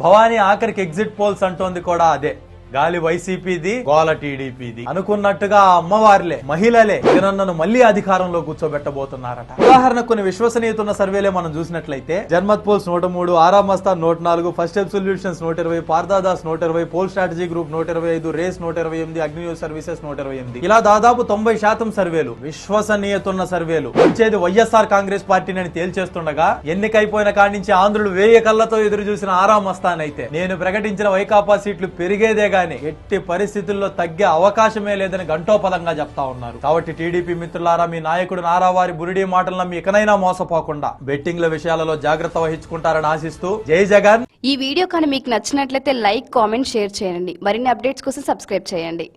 భవానీ ఆఖరికి exit polls అంటోంది కూడా అదే. గాలి వైసీపీది, గోల టీడీపీది. అనుకున్నట్టుగా ఆ అమ్మవారిలే, మహిళలే జగనన్నను మళ్లీ అధికారంలో కూర్చోబెట్టబోతున్నారట. ఉదాహరణ కొన్ని విశ్వసనీయతున్న సర్వేలే మనం చూసినట్లయితే Janmat polls 103, Aaraa Mastan 104, first step solutions 120, Parthadas 120, poll strategy group 125, race 128, Agni news services 128. ఇలా దాదాపు 90% సర్వేలు విశ్వసనీయతున్న సర్వేలు వచ్చేది వైఎస్ఆర్ కాంగ్రెస్ పార్టీని తేల్చేస్తుండగా, ఎన్నికైపోయిన కాడి నుంచి ఆంధ్రులు వేయ కళ్లతో ఎదురు చూసిన ఆరామ్ మస్తాన్ అయితే నేను ప్రకటించిన వైకాపా సీట్లు పెరిగేదే ఎట్టి పరిస్థితుల్లో తగ్గే అవకాశమే లేదని గంటోపదంగా చెప్తా ఉన్నారు. కాబట్టి టీడీపీ మిత్రులారా, మీ నాయకుడు నారావారి బురిడి మాటలు నమ్మి ఇకనైనా మోసపోకుండా బెట్టింగ్ల విషయాలలో జాగ్రత్త వహించుకుంటారని ఆశిస్తూ జై జగన్. ఈ వీడియో కానీ మీకు నచ్చినట్లయితే లైక్, కామెంట్, షేర్ చేయండి. మరిన్ని అప్డేట్స్ కోసం సబ్స్క్రైబ్ చేయండి.